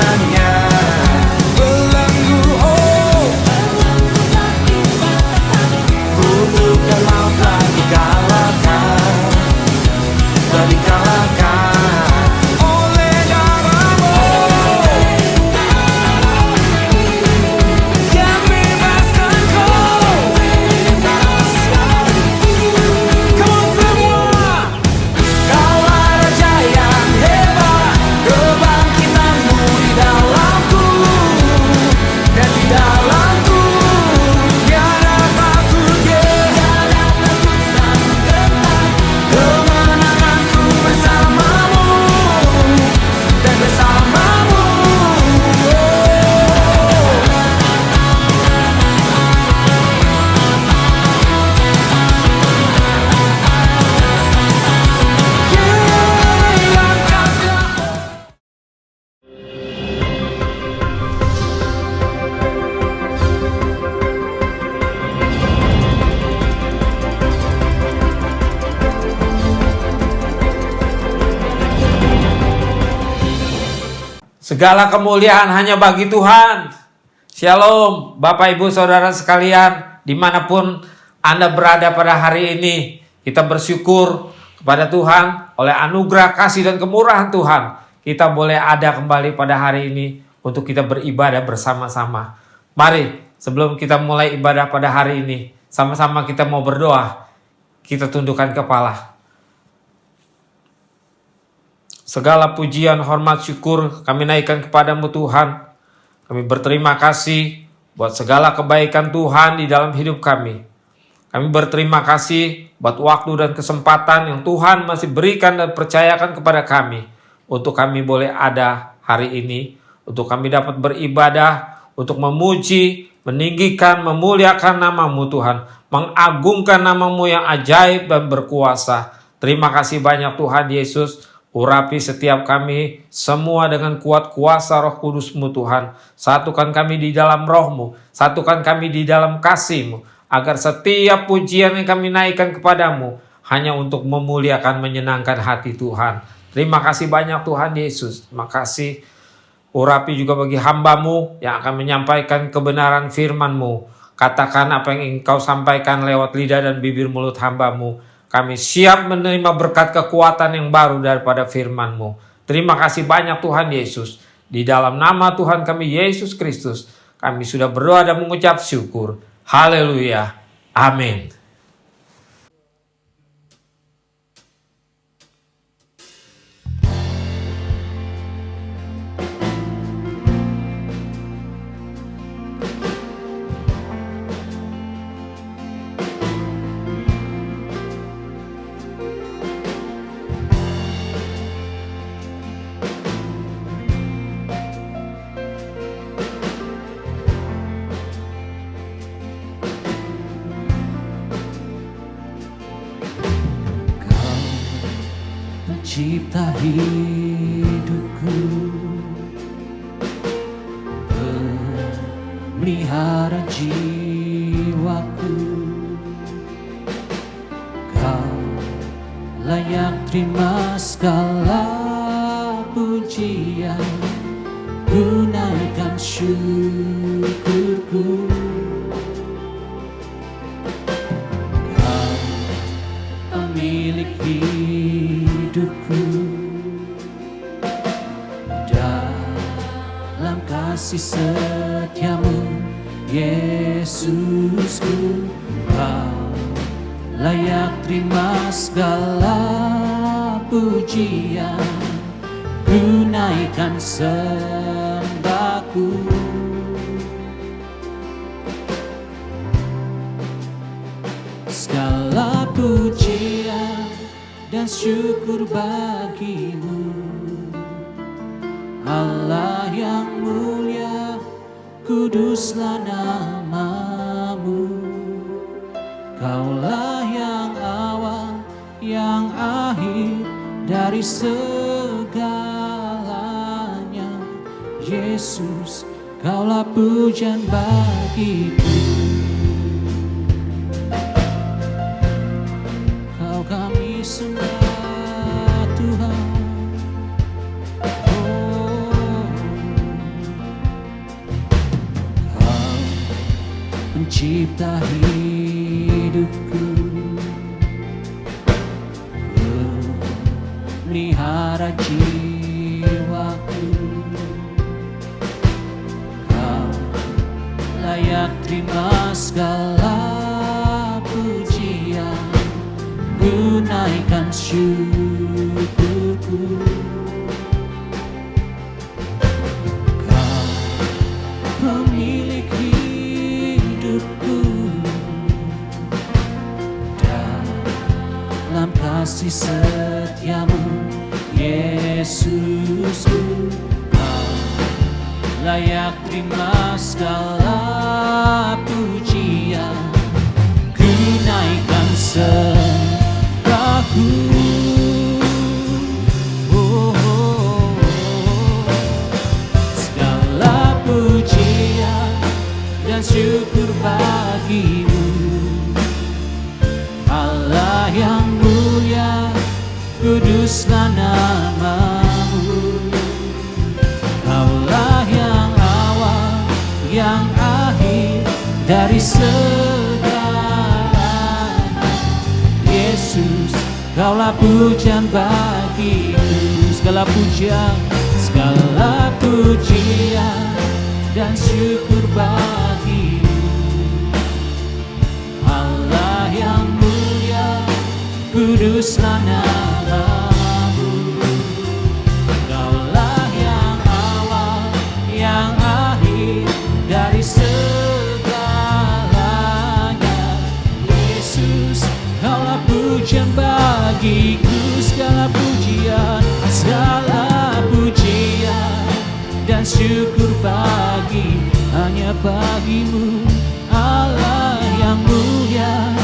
tangannya. Belenggu, oh, kutuk dan maut telah dikalahkan, telah dikalahkan oleh darah-Mu yang bebaskanku. Come on semua, Kaulah Raja yang hebat, kebangkitan-Mu di dalamku, dan di dalamku tiada takutnya. Kemenanganku bersama-Mu dan bersama-Mu. Segala kemuliaan hanya bagi Tuhan. Shalom Bapak Ibu Saudara sekalian, dimanapun Anda berada pada hari ini, kita bersyukur kepada Tuhan oleh anugerah kasih dan kemurahan Tuhan. Kita boleh ada kembali pada hari ini untuk kita beribadah bersama-sama. Mari sebelum kita mulai ibadah pada hari ini, sama-sama kita mau berdoa. Kita tundukkan kepala. Segala pujian, hormat, syukur kami naikkan kepadamu Tuhan. Kami berterima kasih buat segala kebaikan Tuhan di dalam hidup kami. Kami berterima kasih buat waktu dan kesempatan yang Tuhan masih berikan dan percayakan kepada kami. Untuk kami boleh ada hari ini. Untuk kami dapat beribadah, untuk memuji, meninggikan, memuliakan nama-Mu Tuhan. Mengagungkan nama-Mu yang ajaib dan berkuasa. Terima kasih banyak Tuhan Yesus. Urapi setiap kami semua dengan kuat kuasa Roh Kudus-Mu Tuhan. Satukan kami di dalam Roh-Mu, satukan kami di dalam kasih-Mu, agar setiap pujian yang kami naikkan kepadamu hanya untuk memuliakan, menyenangkan hati Tuhan. Terima kasih banyak Tuhan Yesus. Terima kasih. Urapi juga bagi hamba-Mu yang akan menyampaikan kebenaran firman-Mu. Katakan apa yang Engkau sampaikan lewat lidah dan bibir mulut hamba-Mu. Kami siap menerima berkat kekuatan yang baru daripada firman-Mu. Terima kasih banyak Tuhan Yesus. Di dalam nama Tuhan kami Yesus Kristus, kami sudah berdoa dan mengucap syukur. Haleluya. Amin. Cipta hidupku, pelihara jiwaku. Kau layak terima segala pujian, ku naikkan syukurku. Kau pemilik hidupku, dalam kasih setiamu Yesusku. Kau layak terima segala pujian, ku naikkan sembahku. Segala pujian dan syukur bagimu, Allah yang mulia, kuduslah nama-Mu. Kaulah yang awal, yang akhir dari segalanya. Yesus, Kaulah pujian bagiku. Kau kami sembah Tuhan. Oh, pencipta hidupku, pelihara jiwaku. Kau layak terima segala pujian, ku naikkan syukurku. Kau pemilik hidupku, dalam kasih setiamu Yesusku. Kau layak terima segala pujian, ku naikkan serahku. Oh, oh, oh. Segala pujian dan syukur bagimu, Allah yang mulia, kuduslah namamu. Kaulah yang awal, yang akhir dari segalanya. Yesus, kaulah pujian bagiku. Segala pujian dan syukur bagimu, Allah yang mulia, kuduslah namamu. Kaulah yang awal, yang akhir dari segalanya. Yesus, kaulah pujian bagiku. Segala pujian dan syukur bagi, hanya bagimu, Allah yang mulia,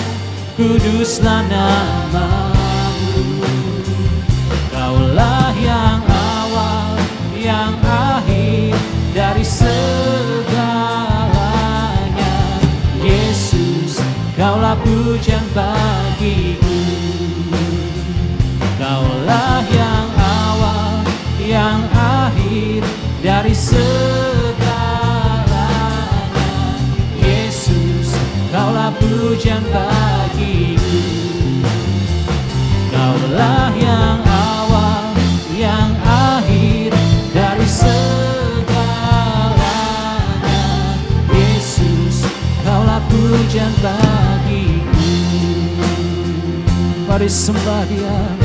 kuduslah namamu. Kaulah yang awal, yang akhir dari segalanya. Yesus, kaulah pujian bagiku. Kaulah yang awal, yang akhir dari segalanya. Yesus, kaulah pujian bagiku. Kaulah yang awal, yang akhir dari segalanya. Yesus, kaulah pujian bagiku. Mari sembah Dia.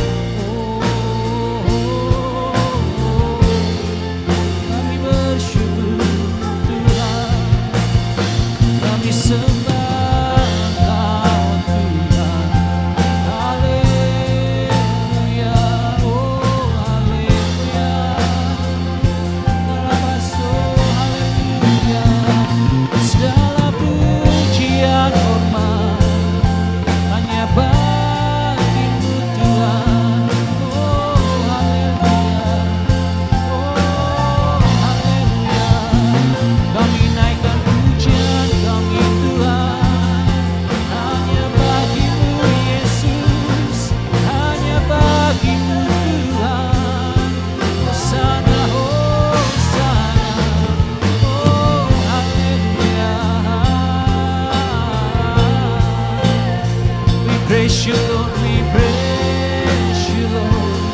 Praise you, Lord, we praise you, Lord,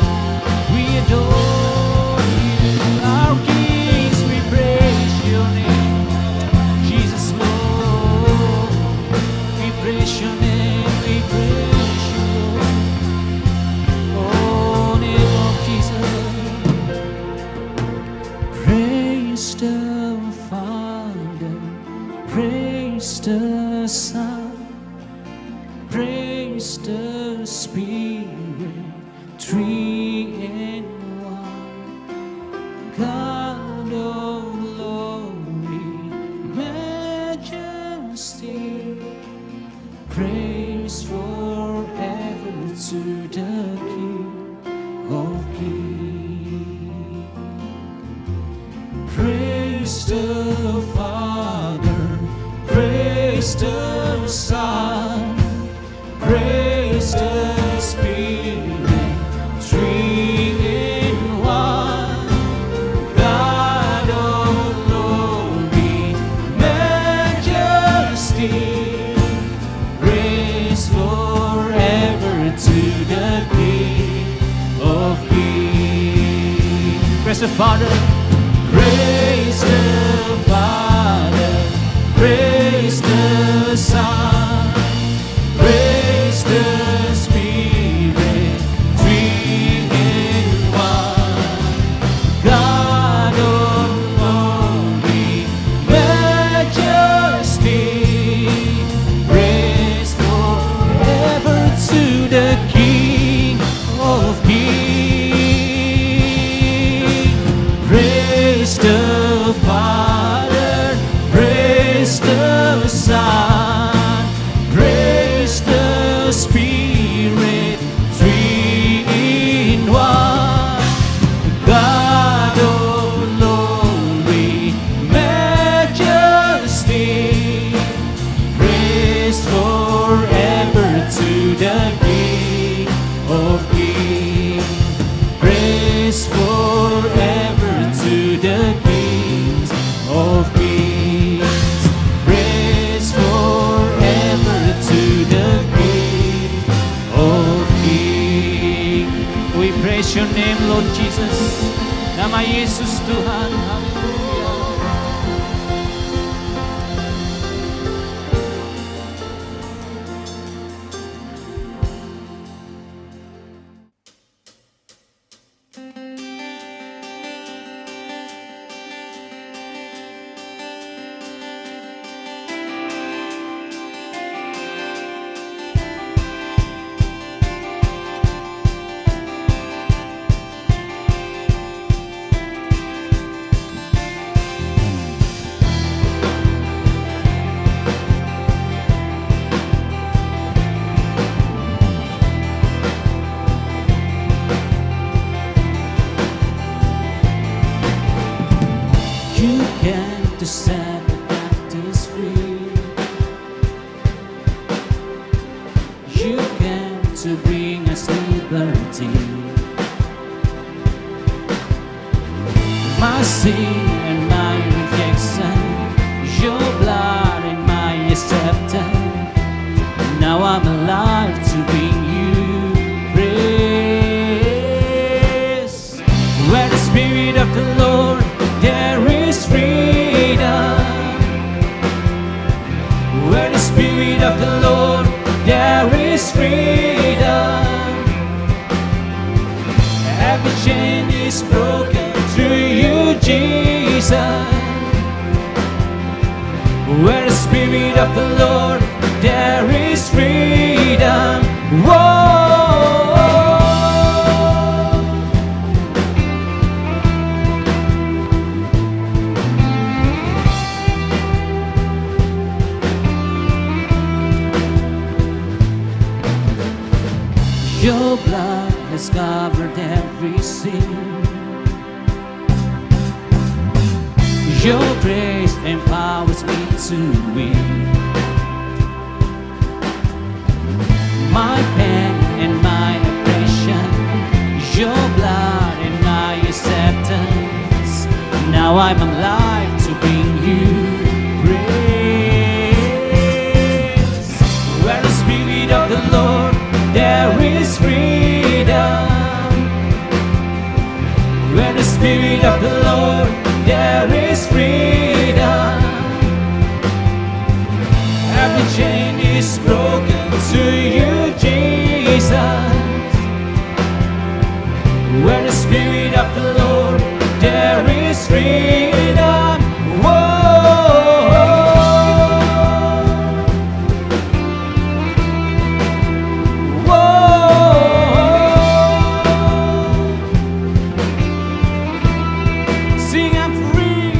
we adore you, our kings, we praise your name, Jesus, Lord, we praise your name, we praise you, Lord, oh, name of Jesus. Praise the Father, praise the Son, praise the Spirit, three in one. God of glory, majesty, praise forever to the King of Kings. Praise the Father, praise the Son, praise the Spirit, three in one. God of glory, majesty, Father, praise the Father, praise the Son, praise the Spirit, three in one. God of glory, majesty, praise forever to the King of Kings. Praise the Father, praise the Son, praise the Spirit, three in one. God of glory, majesty, praise forever to the King of Kings. Praise forever to the Kings of Kings. Praise forever to the King of Kings. We praise your name, Lord Jesus. Nama Yesus Tuhan. Haleluya. You came to set the captives free. You came to bring us liberty. My sin and my rejection, your blood and my acceptance. Now I'm alive to bring you praise. Where the Spirit of the Lord, there is freedom. Where the Spirit of the Lord, there is freedom. Every chain is broken through you, Jesus. Where the Spirit of the Lord, there is freedom. Whoa. Your blood has covered every sin. Your grace empowers me to win. My pain and my oppression, your blood and my acceptance. Now I'm alive to bring you praise. Where the Spirit of the Lord, there is freedom. Where the Spirit of the Lord, there is freedom. Every chain is broken to you, Jesus. Where the Spirit of the Lord, there is freedom. Whoa. Sing I'm free.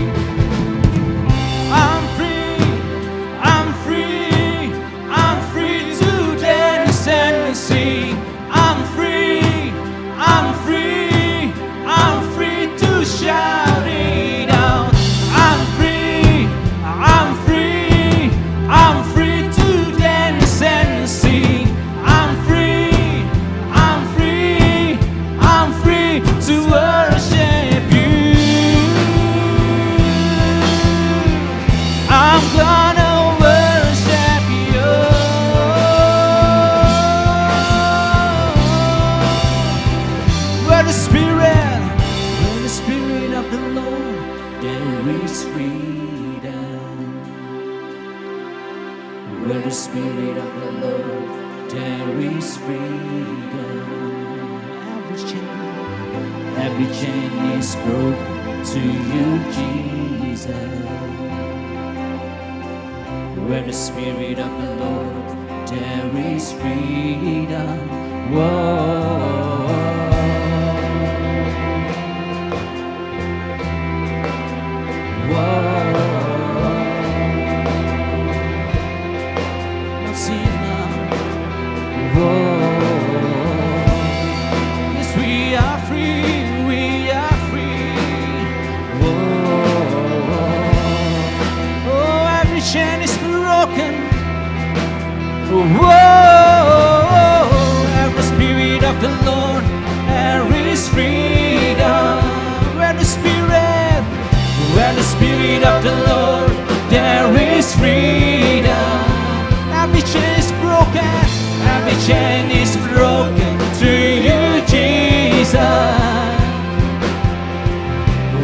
is freedom. Where the Spirit of the Lord, there is freedom. Every chain is broken to you, Jesus. Where the Spirit of the Lord, there is freedom. Whoa. Whoa. Let's sing now. Whoa. Yes, we are free. We are free. Whoa. Oh, every chain is broken. Whoa. Every Spirit of the Lord, there is freedom. Where the Spirit of the Lord, there is freedom. Every chain is broken. Every chain is broken to you, Jesus.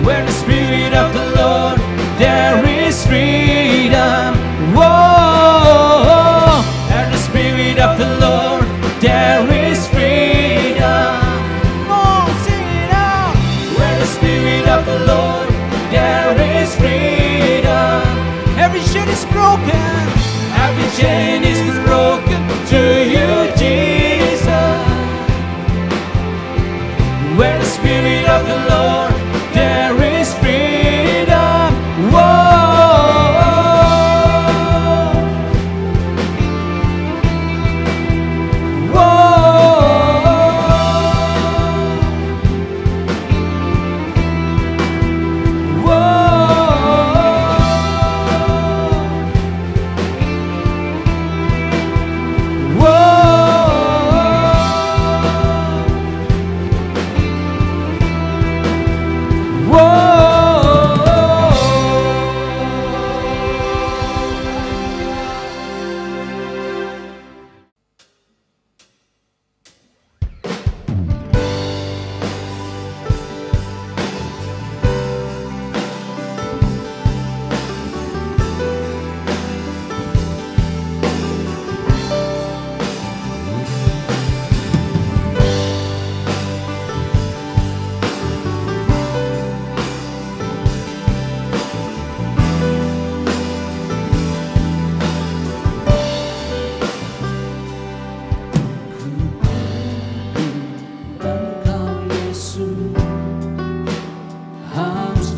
Where the Spirit of the Lord, there is freedom. Whoa. Where the Spirit of the Lord, there is freedom. Oh, sing it out. Where the Spirit of the Lord, there is freedom. Every chain is broken. Every chain is broken to you, Jesus. Where the Spirit of the Lord, there is freedom. Whoa.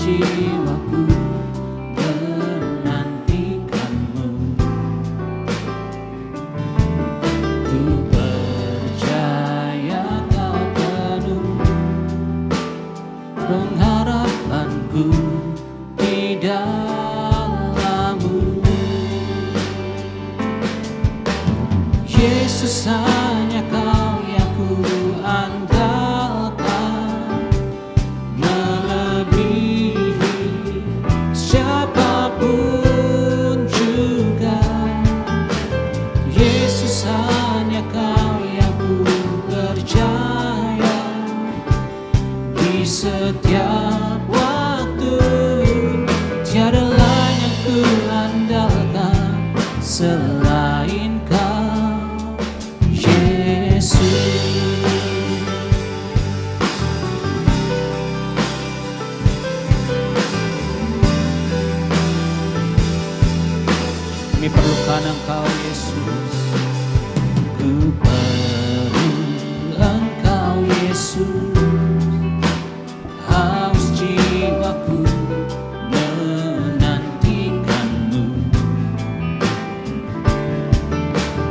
Jiwaku menantikanmu. Ku percaya kau penuh pengharapanku di dalam-Mu. Yesus, hanya Kau yang ku andalkan, melebihi siapapun juga. Yesus, hanya Kau yang ku percaya di setiap waktu. Tiada lain yang ku andalkan selain Kau, Yesus. Kami perlukan Engkau, Yesus. Ku perlu Engkau, Yesus. Haus jiwaku menantikanmu.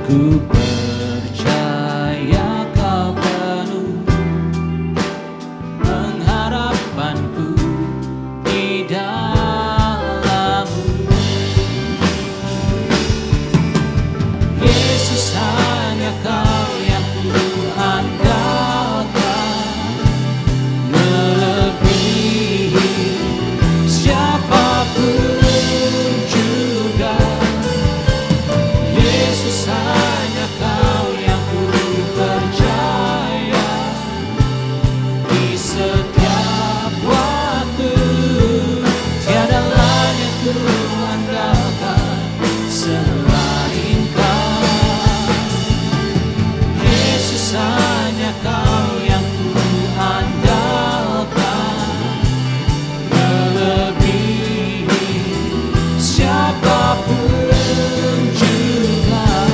Ku percaya Kau penuh pengharapanku di dalam-Mu. Yesus, hanya Kau yang ku andalkan, melebihi siapapun juga. Yesus, hanya ku andalkan selain Kau. Yesus, hanya Kau yang ku andalkan, melebihi siapapun juga.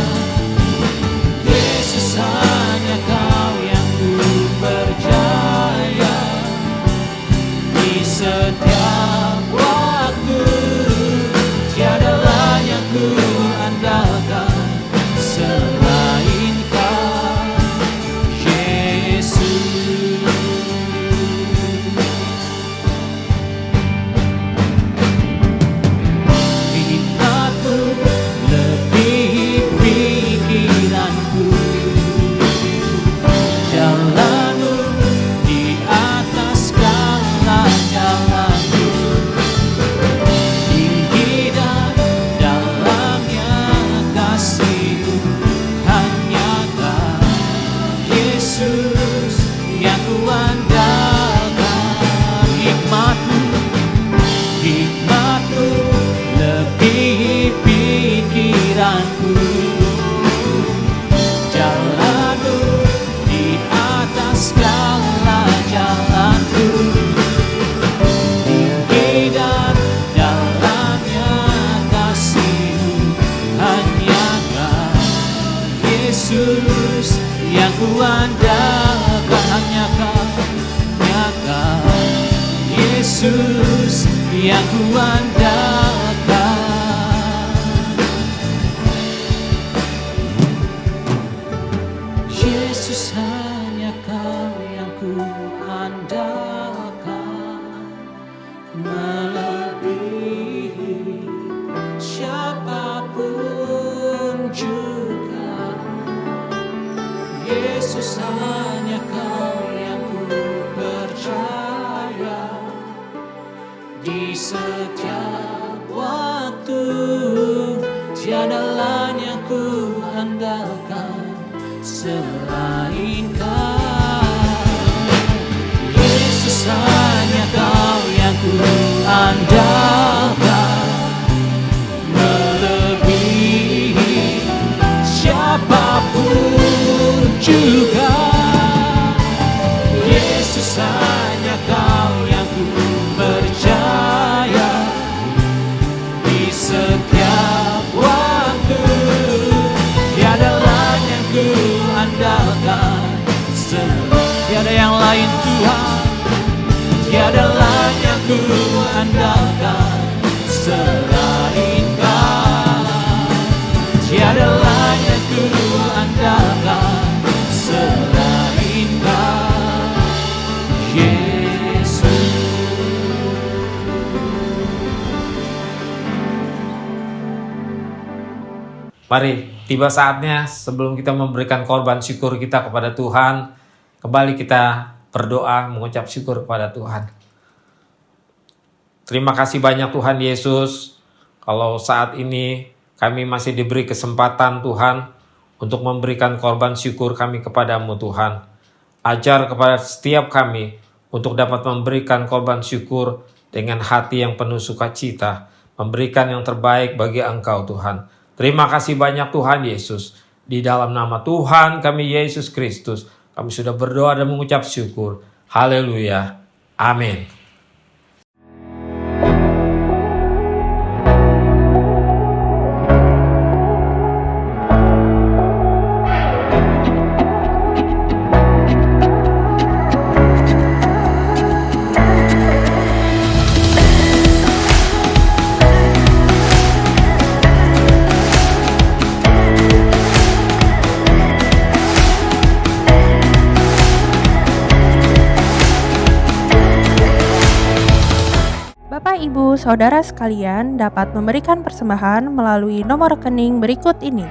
Yesus, hanya Kau yang ku percaya, di setiap waktu tiada lain yang ku andalkan selain Kau, Yesus. Hikmat-Mu lebih pikiranku, jalan-Mu di atas segala jalan-Mu, tinggi dan dalamnya kasih-Mu, hanya Kau, Yesus, yang ku andalkan. Hikmat-Mu lebih pikiranku, jalan-Mu di atas segala jalan-Ku, tinggi dan dalamnya kasih-Mu, hanya Kau, Yesus, yang ku andalkan. Hanya Kau, Yesus, yang ku andalkan. Yesus, hanya Kau yang ku andalkan, melebihi siapapun juga. Yesus, hanya Kau yang ku percaya, di setiap waktu tiada lain yang ku andalkan selain Kau. Yesus, hanya Kau yang ku andalkan, melebihi siapapun juga. Yesus, hanya Kau yang ku percaya, di setiap waktu tiada lain yang ku andalkan tiada yang lain Tuhan, tiada lain yang ku andalkan selain Kau, tiada lain yang ku andalkan selain Kau, Yesus. Mari, tiba saatnya sebelum kita memberikan korban syukur kita kepada Tuhan, kembali kita berdoa mengucap syukur kepada Tuhan. Terima kasih banyak Tuhan Yesus, kalau saat ini kami masih diberi kesempatan Tuhan untuk memberikan korban syukur kami kepadamu Tuhan. Ajar kepada setiap kami untuk dapat memberikan korban syukur dengan hati yang penuh sukacita, memberikan yang terbaik bagi Engkau Tuhan. Terima kasih banyak Tuhan Yesus. Di dalam nama Tuhan kami Yesus Kristus, kami sudah berdoa dan mengucap syukur. Haleluya. Amin. Bapak, Ibu, Saudara sekalian dapat memberikan persembahan melalui nomor rekening berikut ini.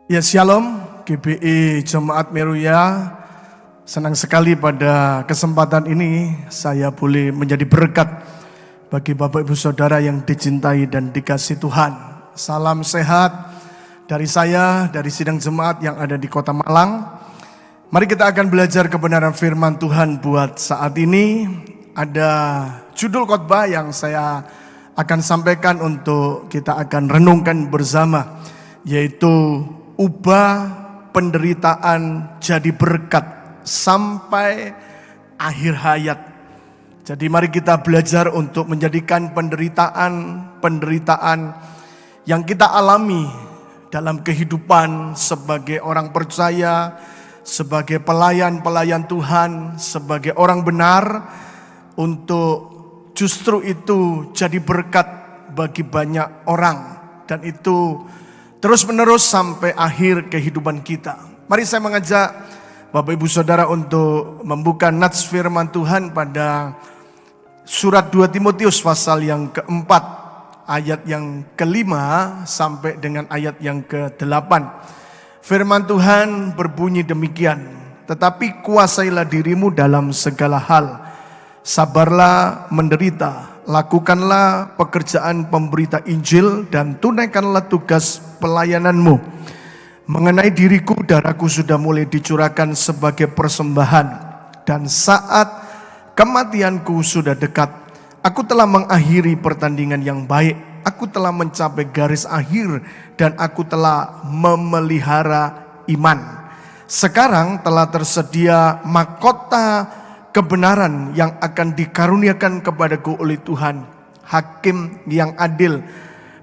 Ya, Shalom GBI Jemaat Meruya. Senang sekali pada kesempatan ini saya boleh menjadi berkat bagi Bapak Ibu Saudara yang dicintai dan dikasihi Tuhan. Salam sehat dari saya, dari sidang jemaat yang ada di Kota Malang. Mari kita akan belajar kebenaran firman Tuhan buat saat ini. Ada judul khotbah yang saya akan sampaikan untuk kita akan renungkan bersama, yaitu ubah penderitaan jadi berkat sampai akhir hayat. Jadi mari kita belajar untuk menjadikan penderitaan yang kita alami dalam kehidupan sebagai orang percaya, sebagai pelayan Tuhan, sebagai orang benar, untuk justru itu jadi berkat bagi banyak orang, dan itu terus menerus sampai akhir kehidupan kita. Mari saya mengajak Bapak Ibu Saudara untuk membuka nats firman Tuhan pada surat 2 Timotius pasal yang keempat, ayat yang kelima sampai dengan ayat yang ke-8. Firman Tuhan berbunyi demikian, tetapi kuasailah dirimu dalam segala hal, sabarlah menderita, lakukanlah pekerjaan pemberita Injil dan tunaikanlah tugas pelayananmu. Mengenai diriku, darahku sudah mulai dicurahkan sebagai persembahan, dan saat kematianku sudah dekat. Aku telah mengakhiri pertandingan yang baik, aku telah mencapai garis akhir, dan aku telah memelihara iman. Sekarang telah tersedia mahkota kebenaran yang akan dikaruniakan kepadaku oleh Tuhan, Hakim yang adil,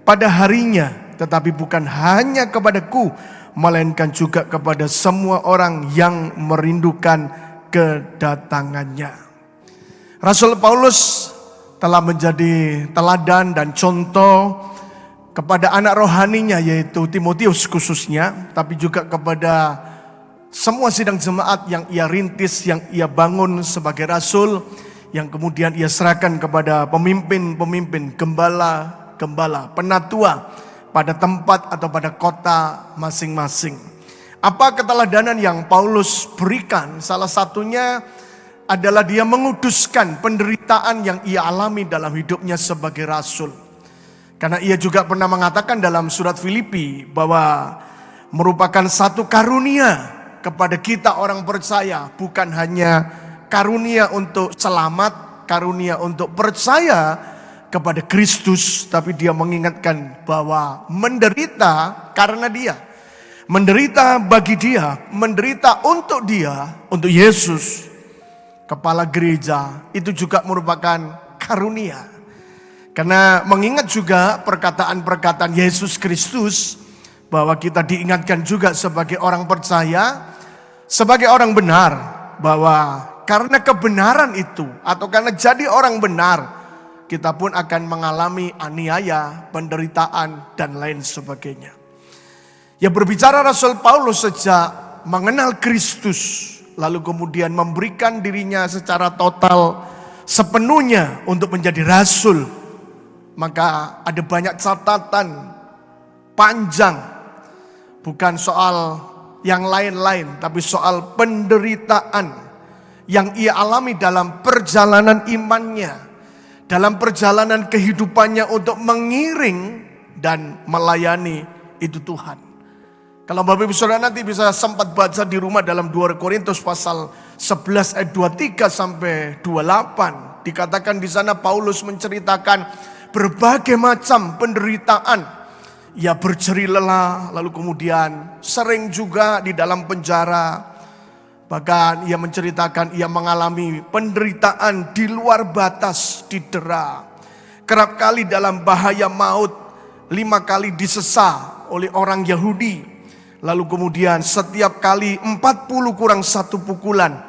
pada harinya, tetapi bukan hanya kepadaku, melainkan juga kepada semua orang yang merindukan kedatangannya. Rasul Paulus telah menjadi teladan dan contoh kepada anak rohaninya, yaitu Timotius khususnya, tapi juga kepada semua sidang jemaat yang ia rintis, yang ia bangun sebagai rasul, yang kemudian ia serahkan kepada pemimpin-pemimpin, gembala-gembala, penatua pada tempat atau pada kota masing-masing. Apa keteladanan yang Paulus berikan? Salah satunya adalah dia menguduskan penderitaan yang ia alami dalam hidupnya sebagai rasul. Karena ia juga pernah mengatakan dalam surat Filipi bahwa merupakan satu karunia kepada kita orang percaya, bukan hanya karunia untuk selamat, karunia untuk percaya kepada Kristus, tapi dia mengingatkan bahwa menderita karena dia, menderita bagi dia, menderita untuk dia, untuk Yesus, kepala gereja, itu juga merupakan karunia. Karena mengingat juga perkataan-perkataan Yesus Kristus, bahwa kita diingatkan juga sebagai orang percaya, sebagai orang benar, bahwa karena kebenaran itu, atau karena jadi orang benar, kita pun akan mengalami aniaya, penderitaan, dan lain sebagainya. Ya, berbicara Rasul Paulus sejak mengenal Kristus, lalu kemudian memberikan dirinya secara total, sepenuhnya untuk menjadi rasul, maka ada banyak catatan panjang, bukan soal yang lain-lain, tapi soal penderitaan yang ia alami dalam perjalanan imannya, dalam perjalanan kehidupannya untuk mengiring dan melayani itu Tuhan. Kalau Bapak Ibu Saudara nanti bisa sempat baca di rumah dalam 2 Korintus pasal 11 ayat 23 sampai 28. Dikatakan di sana Paulus menceritakan berbagai macam penderitaan. Ia berjeri lelah, lalu kemudian sering juga di dalam penjara. Bahkan ia menceritakan ia mengalami penderitaan di luar batas, didera. Kerap kali dalam bahaya maut, 5 kali disesah oleh orang Yahudi. Lalu kemudian setiap kali 40 kurang 1 pukulan.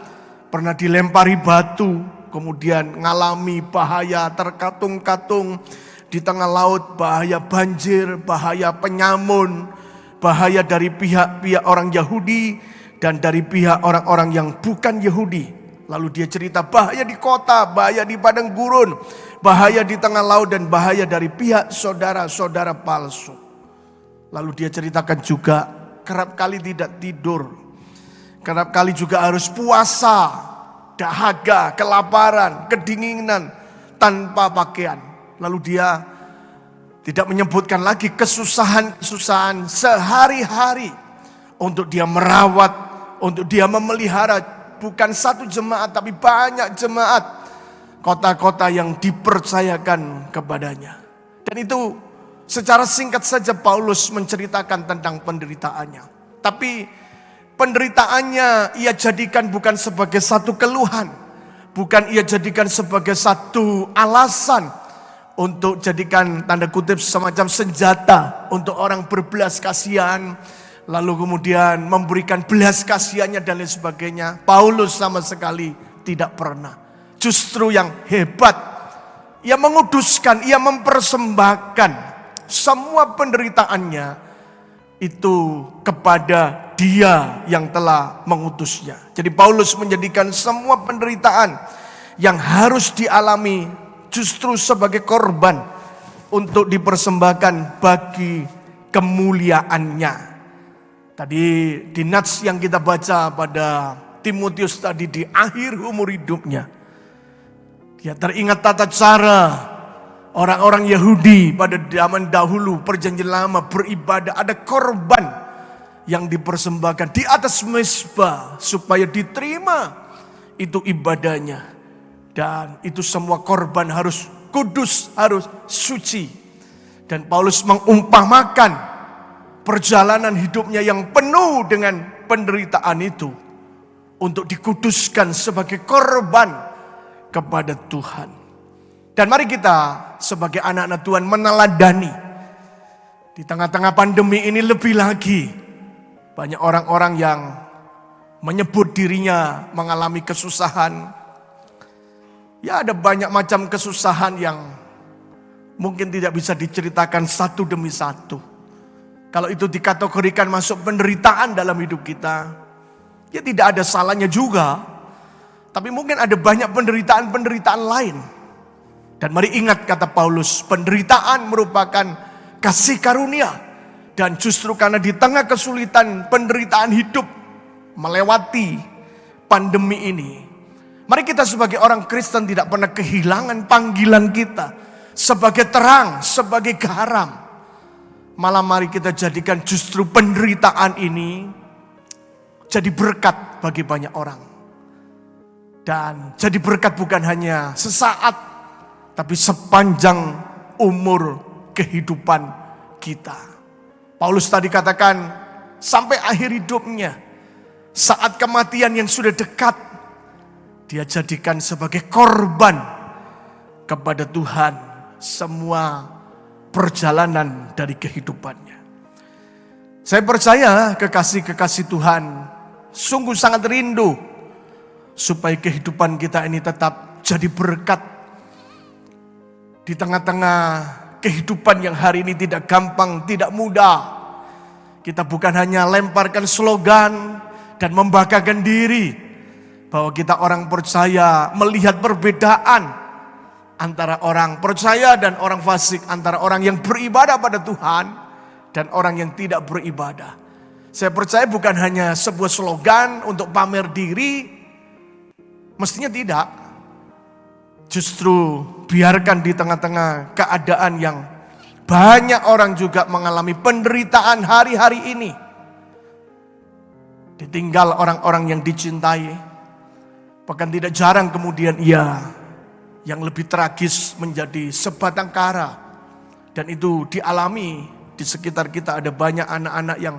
Pernah dilempari batu, kemudian mengalami bahaya terkatung-katung di tengah laut, bahaya banjir, bahaya penyamun, bahaya dari pihak-pihak orang Yahudi dan dari pihak orang-orang yang bukan Yahudi. Lalu dia cerita bahaya di kota, bahaya di padang gurun, bahaya di tengah laut, dan bahaya dari pihak saudara-saudara palsu. Lalu dia ceritakan juga kerap kali tidak tidur. Kerap kali juga harus puasa, dahaga, kelaparan, kedinginan, tanpa pakaian. Lalu dia tidak menyebutkan lagi kesusahan-kesusahan sehari-hari untuk dia merawat, untuk dia memelihara bukan satu jemaat tapi banyak jemaat, kota-kota yang dipercayakan kepadanya. Dan itu secara singkat saja Paulus menceritakan tentang penderitaannya. Tapi penderitaannya ia jadikan bukan sebagai satu keluhan, bukan ia jadikan sebagai satu alasan untuk jadikan tanda kutip semacam senjata untuk orang berbelas kasihan, lalu kemudian memberikan belas kasihannya dan lain sebagainya. Paulus sama sekali tidak pernah. Justru yang hebat, ia menguduskan, ia mempersembahkan semua penderitaannya itu kepada Dia yang telah mengutusnya. Jadi Paulus menjadikan semua penderitaan yang harus dialami justru sebagai korban untuk dipersembahkan bagi kemuliaannya. Tadi di nats yang kita baca pada Timotius tadi di akhir umur hidupnya, dia teringat tata cara orang-orang Yahudi pada zaman dahulu perjanjian lama beribadah. Ada korban yang dipersembahkan di atas mezbah supaya diterima itu ibadahnya. Dan itu semua korban harus kudus, harus suci. Dan Paulus mengumpamakan perjalanan hidupnya yang penuh dengan penderitaan itu untuk dikuduskan sebagai korban kepada Tuhan. Dan mari kita sebagai anak-anak Tuhan meneladani. Di tengah-tengah pandemi ini lebih lagi banyak orang-orang yang menyebut dirinya mengalami kesusahan. Ya, ada banyak macam kesusahan yang mungkin tidak bisa diceritakan satu demi satu. Kalau itu dikategorikan masuk penderitaan dalam hidup kita, ya tidak ada salahnya juga. Tapi mungkin ada banyak penderitaan-penderitaan lain. Dan mari ingat kata Paulus, penderitaan merupakan kasih karunia. Dan justru karena di tengah kesulitan penderitaan hidup melewati pandemi ini, mari kita sebagai orang Kristen tidak pernah kehilangan panggilan kita sebagai terang, sebagai garam. Malah mari kita jadikan justru penderitaan ini jadi berkat bagi banyak orang. Dan jadi berkat bukan hanya sesaat, tapi sepanjang umur kehidupan kita. Paulus tadi katakan sampai akhir hidupnya, saat kematian yang sudah dekat, dia jadikan sebagai korban kepada Tuhan semua perjalanan dari kehidupannya. Saya percaya kekasih-kekasih Tuhan sungguh sangat rindu supaya kehidupan kita ini tetap jadi berkat. Di tengah-tengah kehidupan yang hari ini tidak gampang, tidak mudah. Kita bukan hanya lemparkan slogan dan membanggakan diri bahwa kita orang percaya, melihat perbedaan antara orang percaya dan orang fasik, antara orang yang beribadah pada Tuhan dan orang yang tidak beribadah. Saya percaya bukan hanya sebuah slogan untuk pamer diri, mestinya tidak. Justru biarkan di tengah-tengah keadaan yang banyak orang juga mengalami penderitaan hari-hari ini, ditinggal orang-orang yang dicintai, bahkan tidak jarang kemudian ia yang lebih tragis menjadi sebatang kara. Dan itu dialami di sekitar kita. Ada banyak anak-anak yang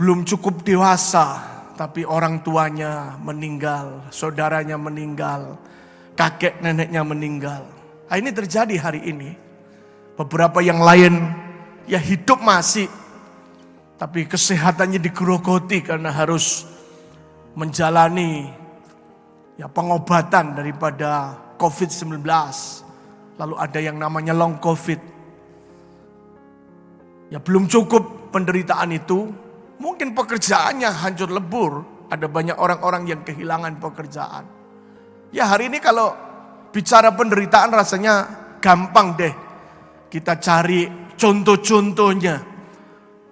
belum cukup dewasa, tapi orang tuanya meninggal, saudaranya meninggal, kakek neneknya meninggal. Nah, ini terjadi hari ini. Beberapa yang lain ya hidup masih, tapi kesehatannya digerogoti karena harus menjalani ya pengobatan daripada COVID-19. Lalu ada yang namanya long COVID. Ya belum cukup penderitaan itu, mungkin pekerjaannya hancur lebur. Ada banyak orang-orang yang kehilangan pekerjaan. Ya hari ini kalau bicara penderitaan rasanya gampang deh. Kita cari contoh-contohnya.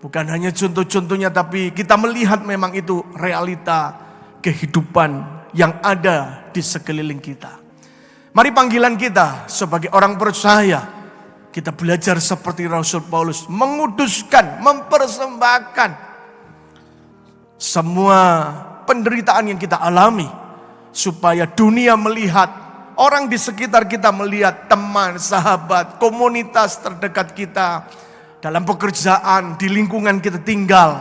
Bukan hanya contoh-contohnya, tapi kita melihat memang itu realita kehidupan yang ada di sekeliling kita. Mari panggilan kita sebagai orang percaya, kita belajar seperti Rasul Paulus, menguduskan, mempersembahkan semua penderitaan yang kita alami, supaya dunia melihat, orang di sekitar kita melihat, teman, sahabat, komunitas terdekat kita, dalam pekerjaan, di lingkungan kita tinggal,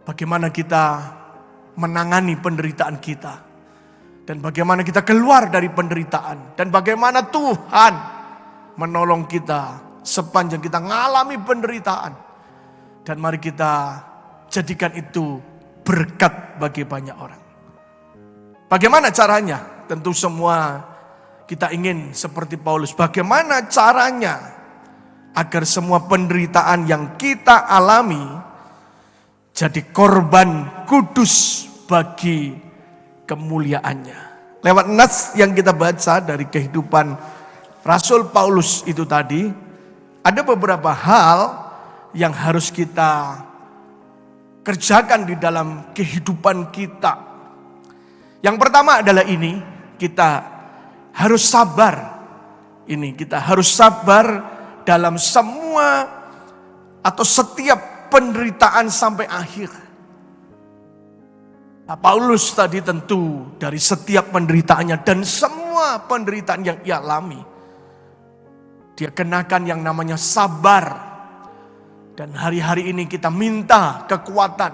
bagaimana kita menangani penderitaan kita, dan bagaimana kita keluar dari penderitaan, dan bagaimana Tuhan menolong kita sepanjang kita mengalami penderitaan. Dan mari kita jadikan itu berkat bagi banyak orang. Bagaimana caranya? Tentu semua kita ingin seperti Paulus. Bagaimana caranya agar semua penderitaan yang kita alami jadi korban kudus bagi kemuliaannya. Lewat nas yang kita baca dari kehidupan Rasul Paulus itu tadi, ada beberapa hal yang harus kita kerjakan di dalam kehidupan kita. Yang pertama adalah ini, kita harus sabar. Kita harus sabar dalam semua atau setiap penderitaan sampai akhir. Nah, Paulus tadi tentu dari setiap penderitaannya dan semua penderitaan yang ia alami, dia kenakan yang namanya sabar. Dan hari-hari ini kita minta kekuatan.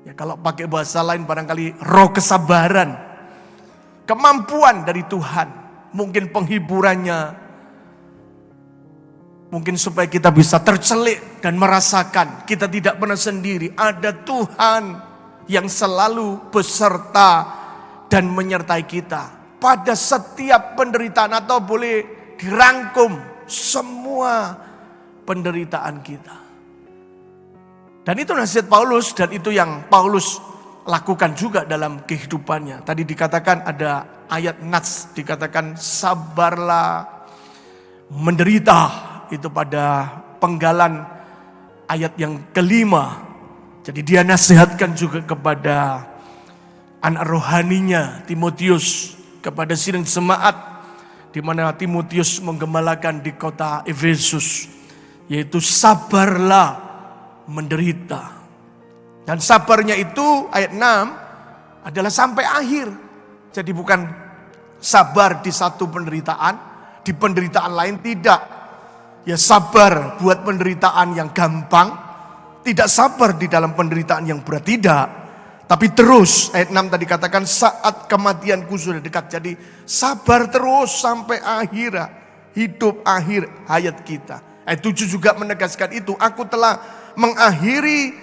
Ya, kalau pakai bahasa lain barangkali roh kesabaran. Kemampuan dari Tuhan. Mungkin penghiburannya. Mungkin supaya kita bisa tercelik dan merasakan kita tidak pernah sendiri. Ada Tuhan yang selalu beserta dan menyertai kita. Pada setiap penderitaan, atau boleh dirangkum semua penderitaan kita. Dan itu nasihat Paulus, dan itu yang Paulus lakukan juga dalam kehidupannya. Tadi dikatakan ada ayat nats, dikatakan sabarlah menderita. Itu pada penggalan ayat yang kelima. Jadi dia nasihatkan juga kepada anak rohaninya Timotius, kepada sidang jemaat di mana Timotius menggembalakan di kota Efesus, yaitu sabarlah menderita. Dan sabarnya itu ayat 6 adalah sampai akhir. Jadi bukan sabar di satu penderitaan, di penderitaan lain tidak. Ya sabar buat penderitaan yang gampang, tidak sabar di dalam penderitaan yang berat, tidak. Tapi terus, ayat 6 tadi katakan saat kematianku sudah dekat. Jadi sabar terus sampai akhir hidup, akhir hayat kita. Ayat 7 juga menegaskan itu. Aku telah mengakhiri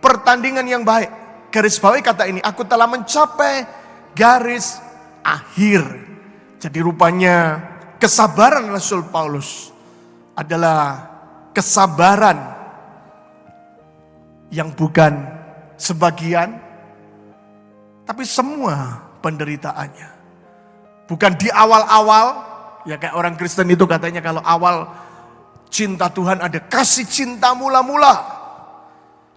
pertandingan yang baik. Garis bawahi kata ini, aku telah mencapai garis akhir. Jadi rupanya kesabaran Rasul Paulus adalah kesabaran yang bukan sebagian, tapi semua penderitaannya. Bukan di awal-awal, ya kayak orang Kristen itu katanya kalau awal cinta Tuhan ada kasih cinta mula-mula,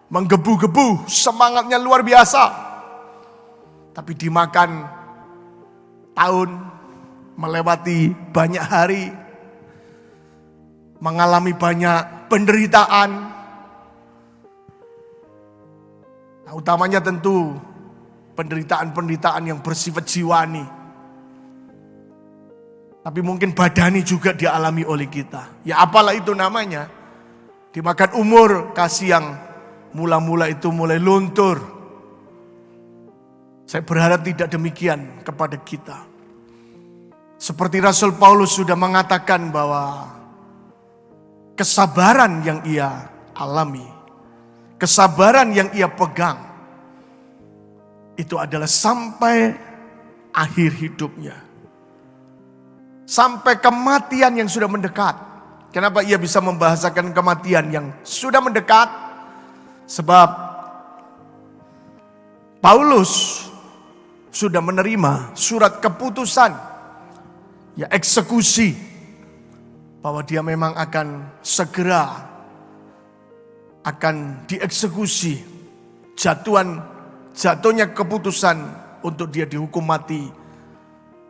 menggebu-gebu, semangatnya luar biasa. Tapi dimakan tahun, melewati banyak hari, mengalami banyak penderitaan. Nah, utamanya tentu penderitaan-penderitaan yang bersifat jiwani. Tapi mungkin badani juga dialami oleh kita. Ya apalah itu namanya. Dimakan umur, kasih yang mula-mula itu mulai luntur. Saya berharap tidak demikian kepada kita. Seperti Rasul Paulus sudah mengatakan bahwa kesabaran yang ia alami, kesabaran yang ia pegang, itu adalah sampai akhir hidupnya. Sampai kematian yang sudah mendekat. Kenapa ia bisa membahasakan kematian yang sudah mendekat? Sebab Paulus sudah menerima surat keputusan, ya eksekusi, bahwa dia memang akan segera akan dieksekusi, jatuhnya keputusan untuk dia dihukum mati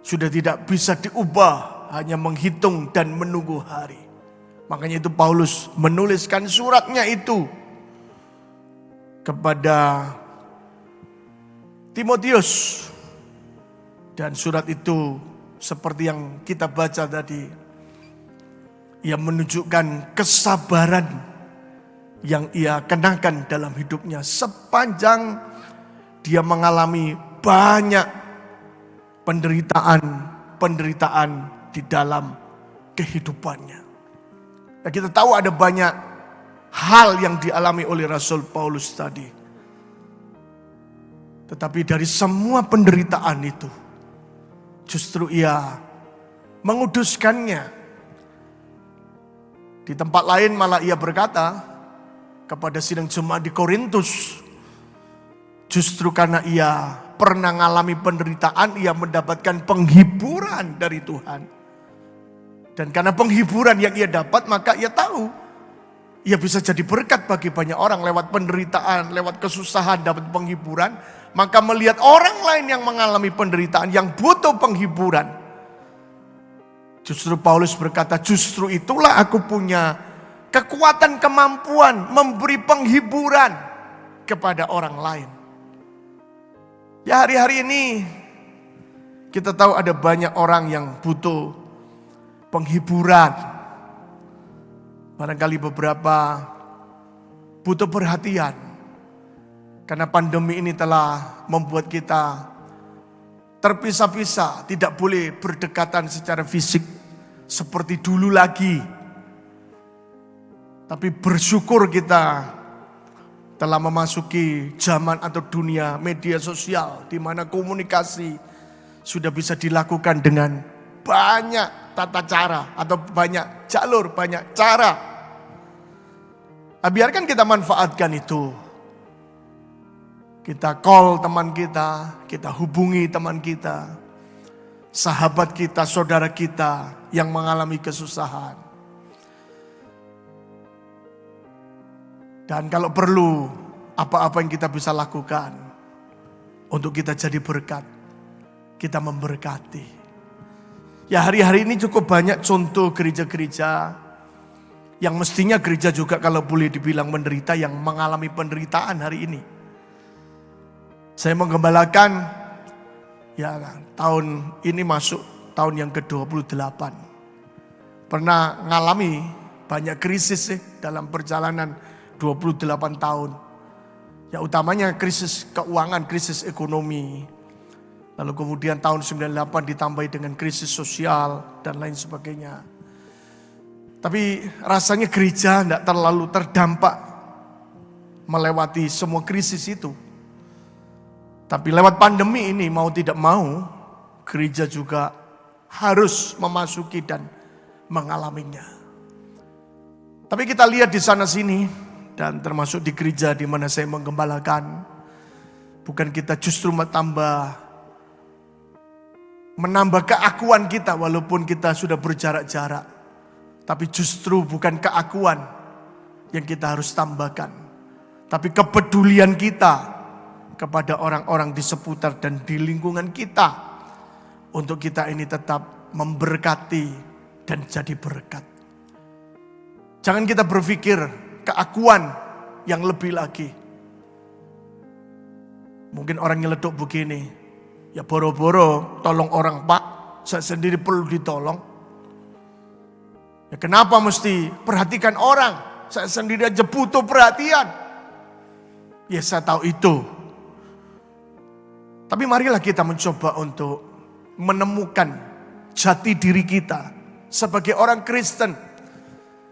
sudah tidak bisa diubah, hanya menghitung dan menunggu hari. Makanya itu Paulus menuliskan suratnya itu kepada Timotius. Dan surat itu seperti yang kita baca tadi, ia menunjukkan kesabaran yang ia kenakan dalam hidupnya sepanjang dia mengalami banyak penderitaan di dalam kehidupannya. Nah, kita tahu ada banyak hal yang dialami oleh Rasul Paulus tadi. Tetapi dari semua penderitaan itu, justru ia menguduskannya. Di tempat lain malah ia berkata kepada sidang jemaat di Korintus, justru karena ia pernah mengalami penderitaan, ia mendapatkan penghiburan dari Tuhan. Dan karena penghiburan yang ia dapat, maka ia tahu ia bisa jadi berkat bagi banyak orang lewat penderitaan, lewat kesusahan dapat penghiburan. Maka melihat orang lain yang mengalami penderitaan, yang butuh penghiburan, justru Paulus berkata, justru itulah aku punya kekuatan, kemampuan memberi penghiburan kepada orang lain. Ya, hari-hari ini kita tahu ada banyak orang yang butuh penghiburan. Barangkali beberapa butuh perhatian. Karena pandemi ini telah membuat kita terpisah-pisah, tidak boleh berdekatan secara fisik seperti dulu lagi. Tapi bersyukur kita telah memasuki zaman atau dunia media sosial, di mana komunikasi sudah bisa dilakukan dengan banyak tata cara atau banyak jalur, banyak cara. Nah, biarkan kita manfaatkan itu. Kita call teman kita hubungi teman kita, sahabat kita, saudara kita yang mengalami kesusahan. Dan kalau perlu, apa-apa yang kita bisa lakukan untuk kita jadi berkat, kita memberkati. Ya, hari-hari ini cukup banyak contoh gereja-gereja yang mestinya gereja juga kalau boleh dibilang menderita, yang mengalami penderitaan hari ini. Saya menggembalakan, ya tahun ini masuk tahun yang ke-28. Pernah ngalami banyak krisis dalam perjalanan 28 tahun. Ya, utamanya krisis keuangan, krisis ekonomi. Lalu kemudian tahun 98 ditambah dengan krisis sosial dan lain sebagainya. Tapi rasanya gereja tidak terlalu terdampak melewati semua krisis itu. Tapi lewat pandemi ini mau tidak mau, gereja juga harus memasuki dan mengalaminya. Tapi kita lihat di sana sini, dan termasuk di gereja di mana saya menggembalakan, bukan kita justru menambah keakuan kita walaupun kita sudah berjarak-jarak. Tapi justru bukan keakuan yang kita harus tambahkan, tapi kepedulian kita kepada orang-orang di seputar dan di lingkungan kita, untuk kita ini tetap memberkati dan jadi berkat. Jangan kita berpikir keakuan yang lebih lagi. Mungkin orang nyeleduk begini, ya boro-boro tolong orang Pak, saya sendiri perlu ditolong. Ya kenapa mesti perhatikan orang, saya sendiri aja butuh perhatian. Ya saya tahu itu. Tapi marilah kita mencoba untuk menemukan jati diri kita sebagai orang Kristen.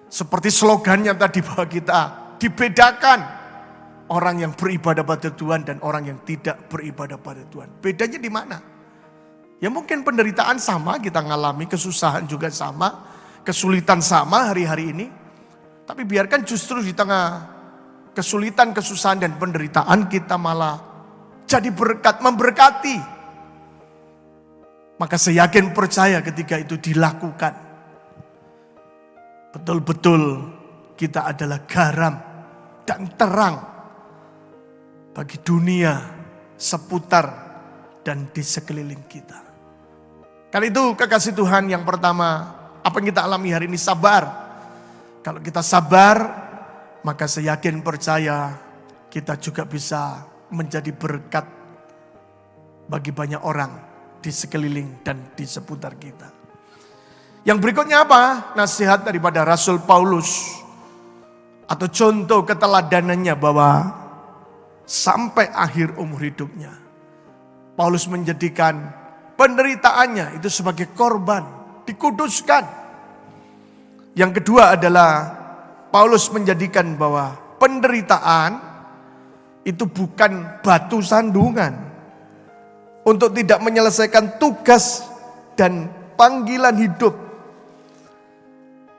Seperti slogannya tadi, bahwa kita dibedakan orang yang beribadah pada Tuhan dan orang yang tidak beribadah pada Tuhan. Bedanya di mana? Ya mungkin penderitaan sama kita ngalami, kesusahan juga sama, kesulitan sama hari-hari ini. Tapi biarkan justru di tengah kesulitan, kesusahan dan penderitaan kita malah jadi berkat, memberkati. Maka saya yakin percaya ketika itu dilakukan, betul-betul kita adalah garam dan terang bagi dunia seputar dan di sekeliling kita. Karena itu kekasih Tuhan, yang pertama, apa yang kita alami hari ini, sabar. Kalau kita sabar, maka saya yakin percaya kita juga bisa menjadi berkat bagi banyak orang di sekeliling dan di seputar kita. Yang berikutnya apa? Nasihat daripada Rasul Paulus atau contoh keteladanannya bahwa sampai akhir umur hidupnya Paulus menjadikan penderitaannya itu sebagai korban, dikuduskan. Yang kedua adalah Paulus menjadikan bahwa penderitaan itu bukan batu sandungan untuk tidak menyelesaikan tugas dan panggilan hidup.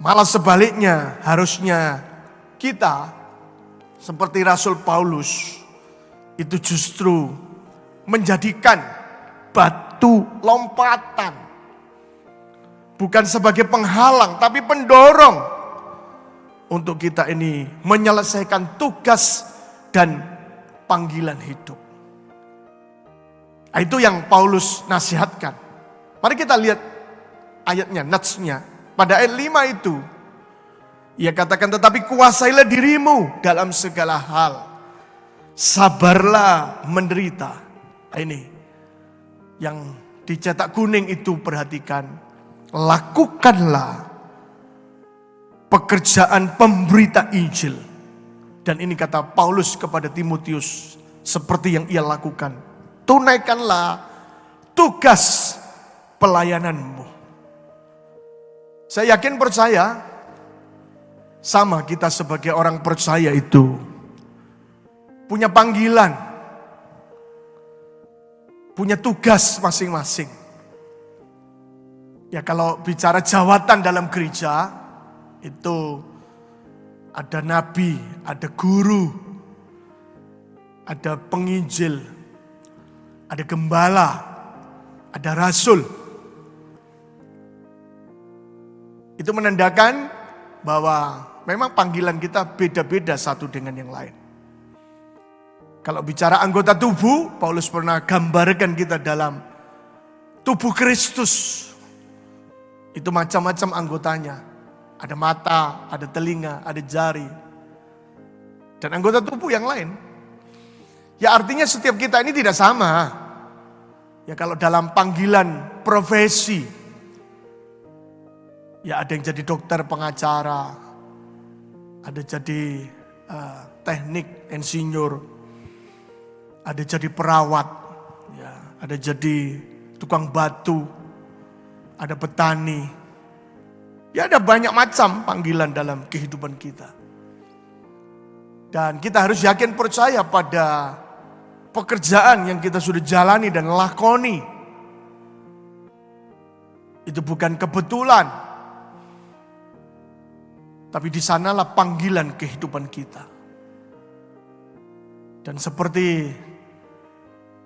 Malah sebaliknya, harusnya kita seperti Rasul Paulus itu justru menjadikan batu lompatan, bukan sebagai penghalang tapi pendorong untuk kita ini menyelesaikan tugas dan panggilan hidup. Itu yang Paulus nasihatkan. Mari kita lihat ayatnya, natsnya. Pada ayat 5 itu, ia katakan, tetapi kuasailah dirimu dalam segala hal. Sabarlah menderita. Ini yang dicetak kuning itu, perhatikan. Lakukanlah pekerjaan pemberita Injil. Dan ini kata Paulus kepada Timotius, seperti yang ia lakukan. Tunaikanlah tugas pelayananmu. Saya yakin percaya, sama kita sebagai orang percaya itu punya panggilan, punya tugas masing-masing. Ya kalau bicara jawatan dalam gereja, itu ada nabi, ada guru, ada penginjil, ada gembala, ada rasul. Itu menandakan bahwa memang panggilan kita beda-beda satu dengan yang lain. Kalau bicara anggota tubuh, Paulus pernah gambarkan kita dalam tubuh Kristus. Itu macam-macam anggotanya. Ada mata, ada telinga, ada jari. Dan anggota tubuh yang lain. Ya artinya setiap kita ini tidak sama. Ya kalau dalam panggilan profesi, ya ada yang jadi dokter, pengacara, ada jadi teknik, insinyur, ada jadi perawat, ya, ada jadi tukang batu, ada petani. Ya ada banyak macam panggilan dalam kehidupan kita. Dan kita harus yakin percaya pada pekerjaan yang kita sudah jalani dan lakoni. Itu bukan kebetulan. Tapi di sanalah panggilan kehidupan kita. Dan seperti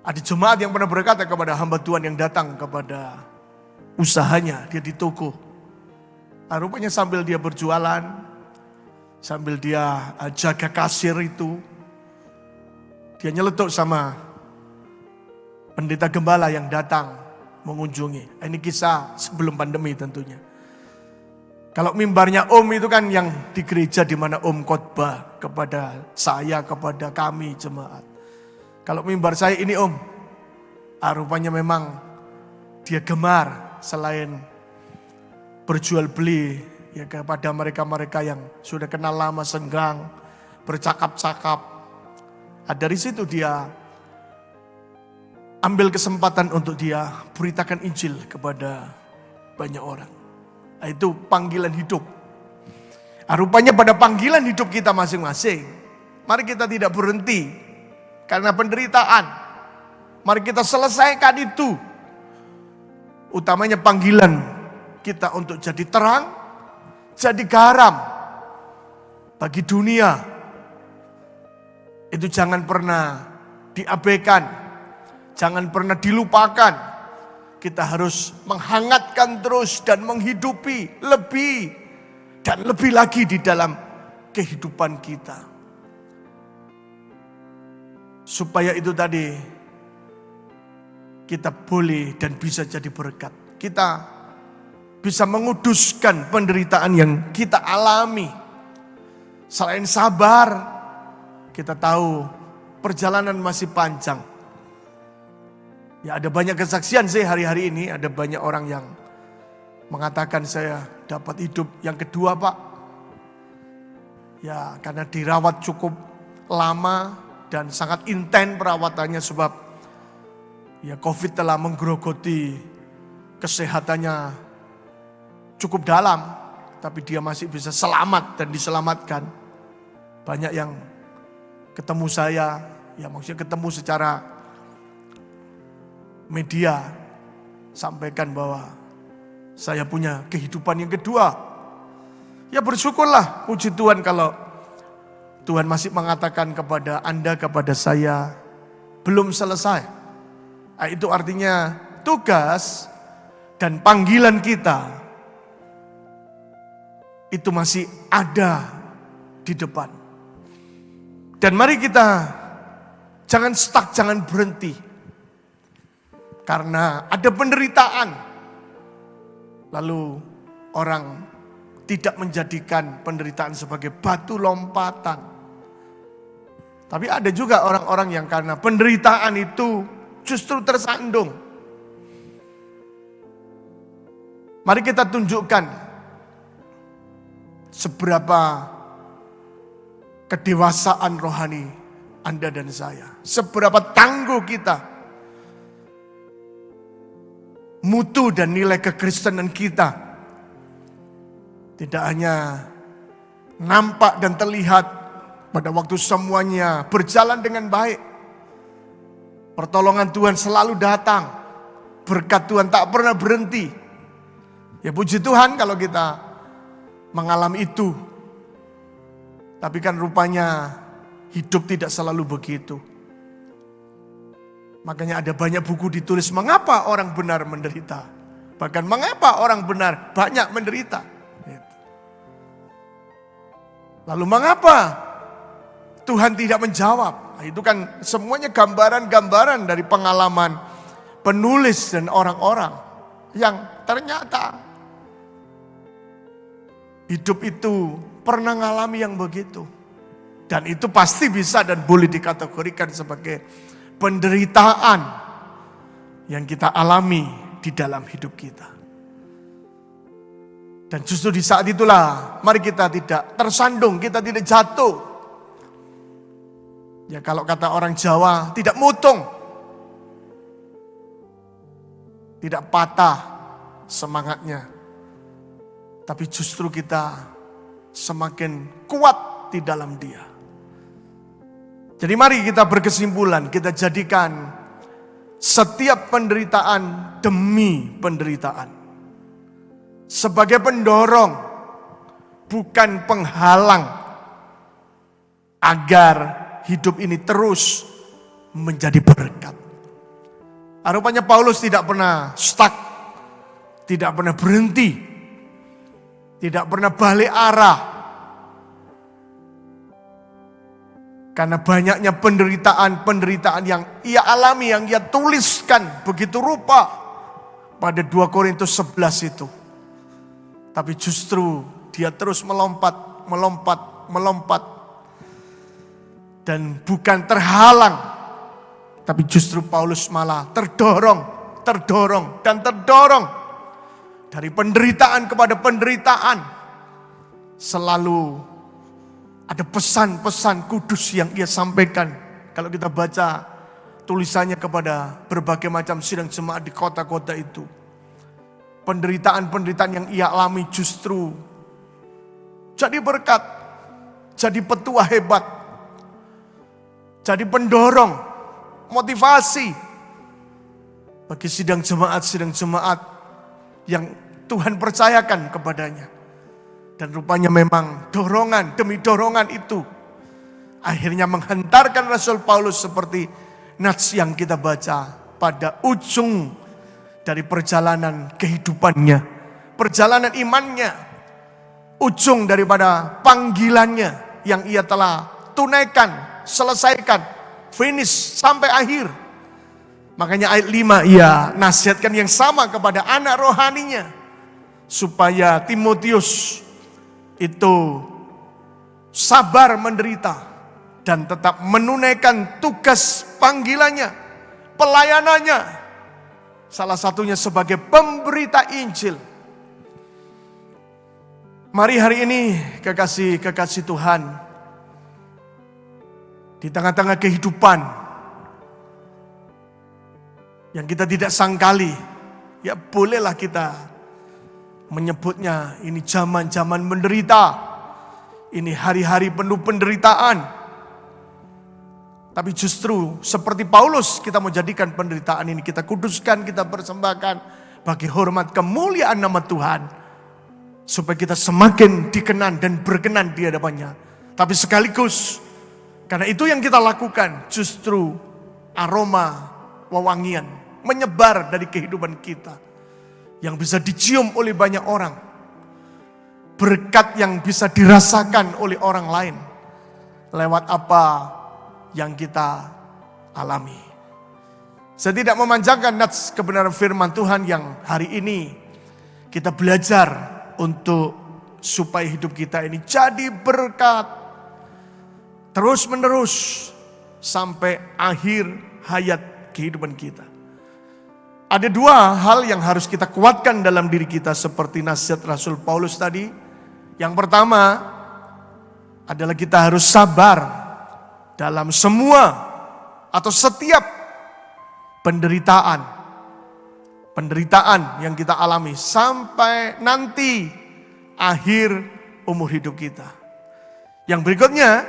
ada jemaat yang pernah berkata kepada hamba Tuhan yang datang kepada usahanya, dia di toko. Rupanya sambil dia berjualan, sambil dia jaga kasir itu, dia nyeletuk sama pendeta gembala yang datang mengunjungi. Ini kisah sebelum pandemi tentunya. Kalau mimbarnya Om itu kan yang di gereja di mana Om khotbah kepada saya, kepada kami jemaat. Kalau mimbar saya ini Om, rupanya memang dia gemar selain berjual beli ya kepada mereka-mereka yang sudah kenal lama, senggang, bercakap-cakap. Dari situ dia ambil kesempatan untuk dia beritakan Injil kepada banyak orang. Itu panggilan hidup. Rupanya pada panggilan hidup kita masing-masing, mari kita tidak berhenti karena penderitaan. Mari kita selesaikan itu. Utamanya panggilan kita untuk jadi terang, jadi garam bagi dunia. Itu jangan pernah diabaikan, jangan pernah dilupakan. Kita harus menghangatkan terus dan menghidupi lebih dan lebih lagi di dalam kehidupan kita. supaya itu tadi kita boleh dan bisa jadi berkat. Kita bisa menguduskan penderitaan yang kita alami. Selain sabar, kita tahu perjalanan masih panjang. Ya, ada banyak kesaksian sih hari-hari ini, ada banyak orang yang mengatakan saya dapat hidup yang kedua, Pak. Ya, karena dirawat cukup lama dan sangat intens perawatannya sebab ya COVID telah menggerogoti kesehatannya cukup dalam, tapi dia masih bisa selamat dan diselamatkan. Banyak yang ketemu saya, ya maksudnya ketemu secara media, sampaikan bahwa saya punya kehidupan yang kedua. Ya bersyukurlah, puji Tuhan kalau Tuhan masih mengatakan kepada Anda, kepada saya, belum selesai. Nah, itu artinya tugas dan panggilan kita itu masih ada di depan. Dan mari kita jangan stuck, jangan berhenti. Karena ada penderitaan. Lalu orang tidak menjadikan penderitaan sebagai batu lompatan. Tapi ada juga orang-orang yang karena penderitaan itu justru tersandung. Mari kita tunjukkan seberapa kedewasaan rohani Anda dan saya. Seberapa tangguh kita. Mutu dan nilai kekristenan kita. Tidak hanya nampak dan terlihat pada waktu semuanya berjalan dengan baik. Pertolongan Tuhan selalu datang. Berkat Tuhan tak pernah berhenti. Ya puji Tuhan kalau kita mengalami itu. Tapi kan rupanya hidup tidak selalu begitu. Makanya ada banyak buku ditulis mengapa orang benar menderita. Bahkan mengapa orang benar banyak menderita. Lalu mengapa Tuhan tidak menjawab? Nah, itu kan semuanya gambaran-gambaran dari pengalaman penulis dan orang-orang yang ternyata hidup itu pernah mengalami yang begitu. Dan itu pasti bisa dan boleh dikategorikan sebagai penderitaan yang kita alami di dalam hidup kita. Dan justru di saat itulah mari kita tidak tersandung, kita tidak jatuh. Ya kalau kata orang Jawa, tidak mutung. Tidak patah semangatnya. Tapi justru kita semakin kuat di dalam Dia. Jadi mari kita berkesimpulan, kita jadikan setiap penderitaan demi penderitaan sebagai pendorong, bukan penghalang agar hidup ini terus menjadi berkat. Rupanya Paulus tidak pernah stuck, tidak pernah berhenti, tidak pernah balik arah. Karena banyaknya penderitaan-penderitaan yang ia alami, yang ia tuliskan begitu rupa pada 2 Korintus 11 itu. Tapi justru dia terus melompat. Dan bukan terhalang. Tapi justru Paulus malah terdorong. Dari penderitaan kepada penderitaan. Selalu ada pesan-pesan kudus yang ia sampaikan. Kalau kita baca tulisannya kepada berbagai macam sidang jemaat di kota-kota itu. Penderitaan-penderitaan yang ia alami justru jadi berkat. Jadi petua hebat. Jadi pendorong. Motivasi. Bagi sidang jemaat yang Tuhan percayakan kepadanya. Dan rupanya memang dorongan demi dorongan itu akhirnya menghantarkan Rasul Paulus seperti nats yang kita baca pada ujung dari perjalanan kehidupannya, perjalanan imannya, ujung daripada panggilannya yang ia telah tunaikan, selesaikan, finish sampai akhir. Makanya ayat 5 ia nasihatkan yang sama kepada anak rohaninya, supaya Timotius itu sabar menderita dan tetap menunaikan tugas panggilannya, pelayanannya. Salah satunya sebagai pemberita Injil. Mari hari ini kekasih-kekasih Tuhan, di tengah-tengah kehidupan yang kita tidak sangkali, ya bolehlah kita menyebutnya ini zaman-zaman menderita, ini hari-hari penuh penderitaan. Tapi justru seperti Paulus, kita mau jadikan penderitaan ini, kita kuduskan, kita persembahkan bagi hormat kemuliaan nama Tuhan, supaya kita semakin dikenan dan berkenan di hadapannya. Tapi sekaligus, karena itu yang kita lakukan, justru aroma wewangian menyebar dari kehidupan kita, yang bisa dicium oleh banyak orang. Berkat yang bisa dirasakan oleh orang lain, lewat apa yang kita alami. Saya tidak memanjangkan nats kebenaran firman Tuhan yang hari ini kita belajar untuk supaya hidup kita ini jadi berkat terus menerus sampai akhir hayat kehidupan kita. Ada dua hal yang harus kita kuatkan dalam diri kita seperti nasihat Rasul Paulus tadi. Yang pertama adalah kita harus sabar dalam semua atau setiap penderitaan yang kita alami sampai nanti akhir umur hidup kita. Yang berikutnya,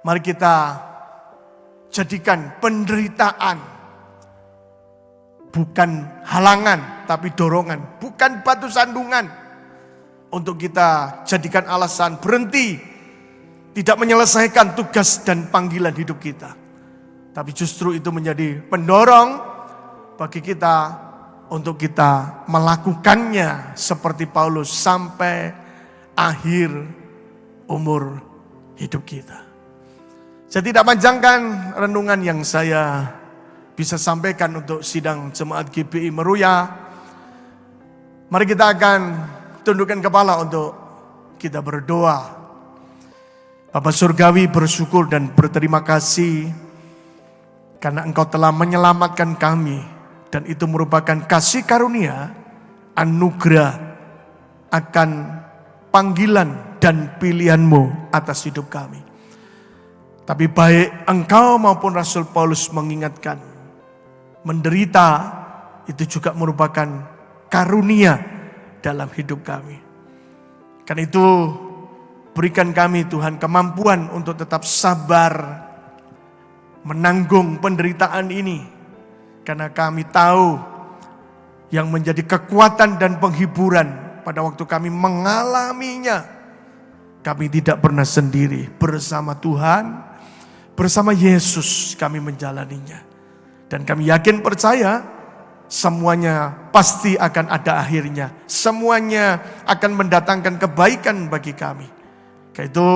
mari kita jadikan penderitaan bukan halangan, tapi dorongan. Bukan batu sandungan untuk kita jadikan alasan berhenti, tidak menyelesaikan tugas dan panggilan hidup kita. Tapi justru itu menjadi pendorong bagi kita untuk kita melakukannya seperti Paulus sampai akhir umur hidup kita. Saya tidak panjangkan renungan yang saya bisa sampaikan untuk sidang jemaat GBI Meruya. Mari kita akan tundukkan kepala untuk kita berdoa. Bapa Surgawi, bersyukur dan berterima kasih karena Engkau telah menyelamatkan kami, dan itu merupakan kasih karunia, anugerah akan panggilan dan pilihan-Mu atas hidup kami. Tapi baik Engkau maupun Rasul Paulus mengingatkan, menderita itu juga merupakan karunia dalam hidup kami. Karena itu berikan kami Tuhan kemampuan untuk tetap sabar menanggung penderitaan ini. Karena kami tahu yang menjadi kekuatan dan penghiburan pada waktu kami mengalaminya. Kami tidak pernah sendiri, bersama Tuhan, bersama Yesus kami menjalaninya. Dan kami yakin percaya semuanya pasti akan ada akhirnya. Semuanya akan mendatangkan kebaikan bagi kami. Karena itu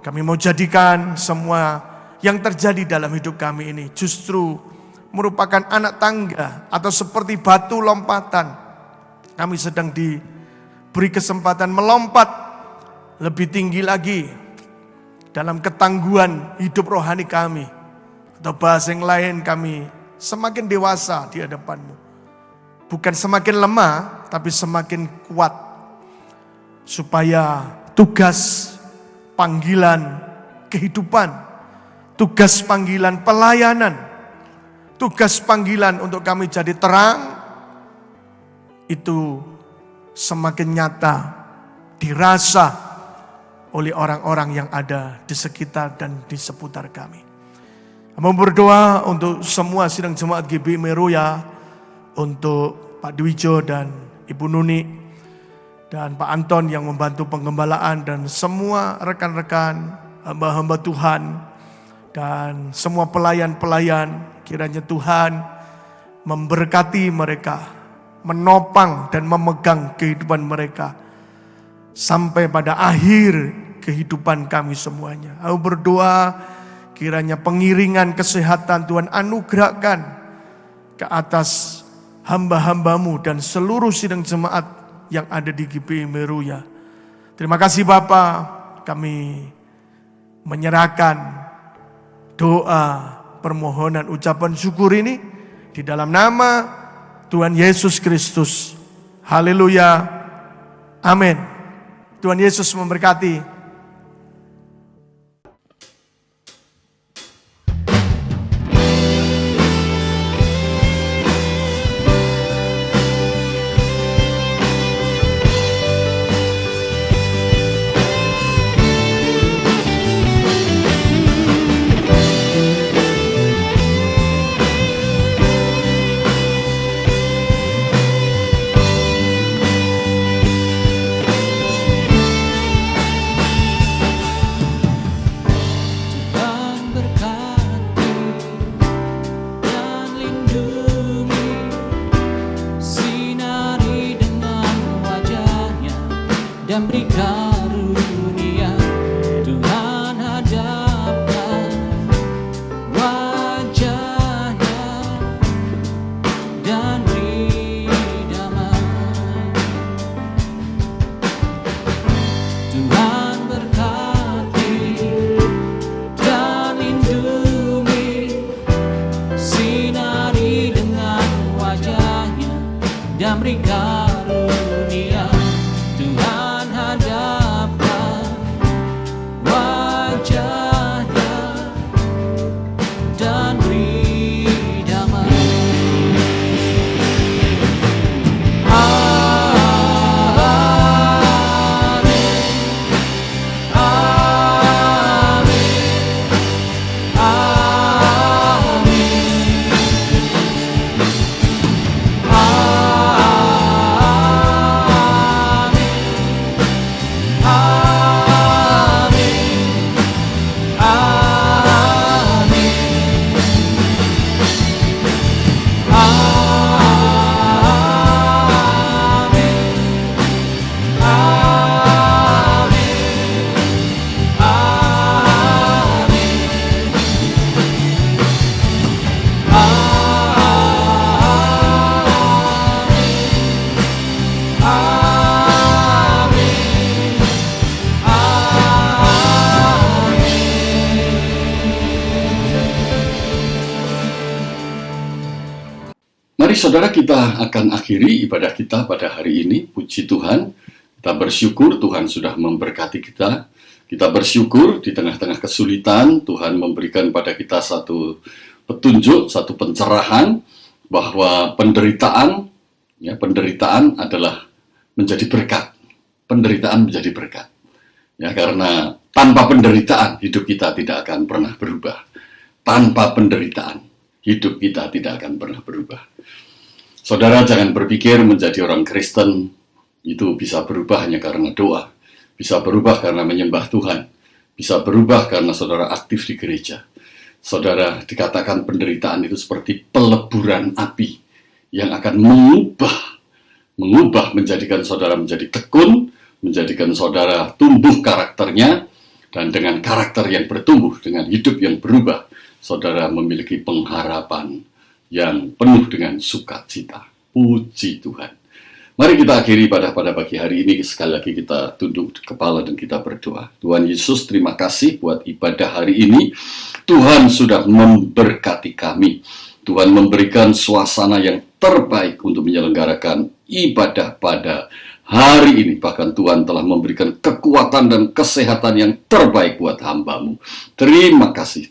kami mau jadikan semua yang terjadi dalam hidup kami ini justru merupakan anak tangga atau seperti batu lompatan. Kami sedang diberi kesempatan melompat lebih tinggi lagi dalam ketangguhan hidup rohani kami. Atau bahasa yang lain, kami semakin dewasa di hadapan-Mu. Bukan semakin lemah, tapi semakin kuat. Supaya tugas panggilan kehidupan, tugas panggilan pelayanan, tugas panggilan untuk kami jadi terang, itu semakin nyata dirasa oleh orang-orang yang ada di sekitar dan di seputar kami. Kami berdoa untuk semua sidang jemaat GBI Meruya, untuk Pak Dwijo dan Ibu Nuni, dan Pak Anton yang membantu penggembalaan, dan semua rekan-rekan hamba-hamba Tuhan, dan semua pelayan-pelayan. Kiranya Tuhan memberkati mereka, menopang dan memegang kehidupan mereka sampai pada akhir kehidupan kami semuanya. Aku berdoa kiranya pengiringan kesehatan Tuhan anugerahkan ke atas hamba-hambamu dan seluruh sidang jemaat yang ada di GPI Meruya. Terima kasih Bapa, kami menyerahkan doa, permohonan, ucapan syukur ini di dalam nama Tuhan Yesus Kristus. Haleluya. Amin. Tuhan Yesus memberkati. Dan beri karunia, Tuhan hadapkan wajahnya dan beri damai. Tuhan berkati dan lindungi, sinari dengan wajahnya dan beri karunia. Tuhan hadapkan wajahnya dan beri damai. Amin. Amin. Mari saudara, kita akan akhiri ibadah kita pada hari ini. Puji Tuhan, kita bersyukur Tuhan sudah memberkati kita. Kita bersyukur di tengah-tengah kesulitan, Tuhan memberikan pada kita satu petunjuk, satu pencerahan bahwa penderitaan adalah menjadi berkat. Penderitaan menjadi berkat. Ya, karena tanpa penderitaan hidup kita tidak akan pernah berubah. Tanpa penderitaan hidup kita tidak akan pernah berubah. Saudara, jangan berpikir menjadi orang Kristen itu bisa berubah hanya karena doa, bisa berubah karena menyembah Tuhan, bisa berubah karena saudara aktif di gereja. Saudara, dikatakan penderitaan itu seperti peleburan api yang akan mengubah menjadikan saudara menjadi tekun, menjadikan saudara tumbuh karakternya, dan dengan karakter yang bertumbuh, dengan hidup yang berubah, saudara memiliki pengharapan yang penuh dengan sukacita. Puji Tuhan. Mari kita akhiri pada pagi hari ini. Sekali lagi kita tunduk kepala dan kita berdoa. Tuhan Yesus, terima kasih buat ibadah hari ini. Tuhan sudah memberkati kami. Tuhan memberikan suasana yang terbaik untuk menyelenggarakan ibadah pada hari ini. Bahkan Tuhan telah memberikan kekuatan dan kesehatan yang terbaik buat hamba-Mu. Terima kasih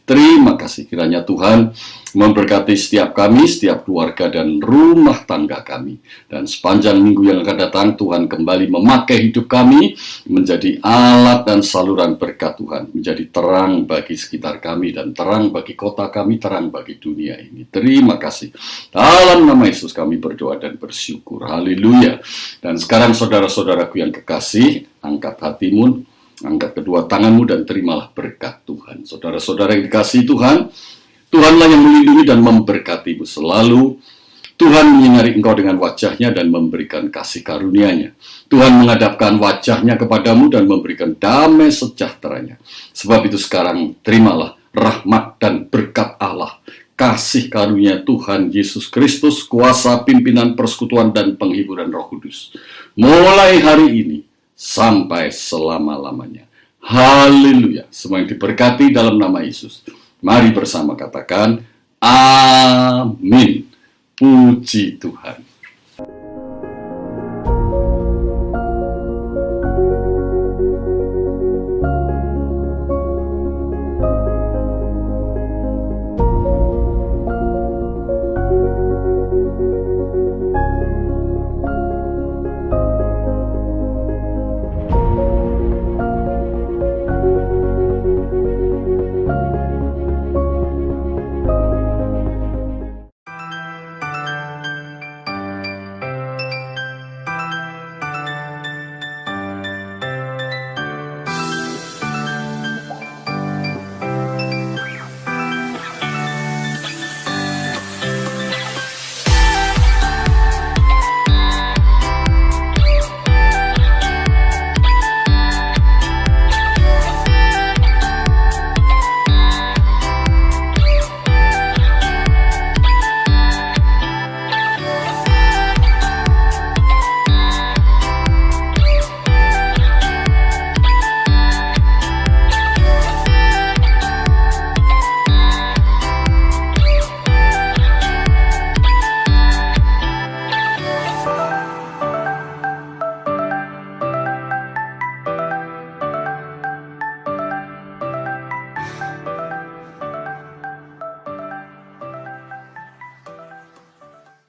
kiranya Tuhan memberkati setiap kami, setiap keluarga dan rumah tangga kami. Dan sepanjang minggu yang akan datang, Tuhan kembali memakai hidup kami menjadi alat dan saluran berkat Tuhan, menjadi terang bagi sekitar kami dan terang bagi kota kami, terang bagi dunia ini. Terima kasih. Dalam nama Yesus kami berdoa dan bersyukur. Haleluya. Dan sekarang saudara-saudaraku yang kekasih, angkat hatimu, angkat kedua tanganmu dan terimalah berkat Tuhan. Saudara-saudara yang dikasihi Tuhan, Tuhanlah yang melindungi dan memberkatimu selalu. Tuhan menyinari engkau dengan wajahnya dan memberikan kasih karunia-Nya. Tuhan menghadapkan wajahnya kepadamu dan memberikan damai sejahteranya. Sebab itu sekarang terimalah rahmat dan berkat Allah, kasih karunia Tuhan Yesus Kristus, kuasa pimpinan persekutuan dan penghiburan Roh Kudus, mulai hari ini sampai selama-lamanya. Haleluya. Semua yang diberkati dalam nama Yesus. Mari bersama katakan, amin. Puji Tuhan.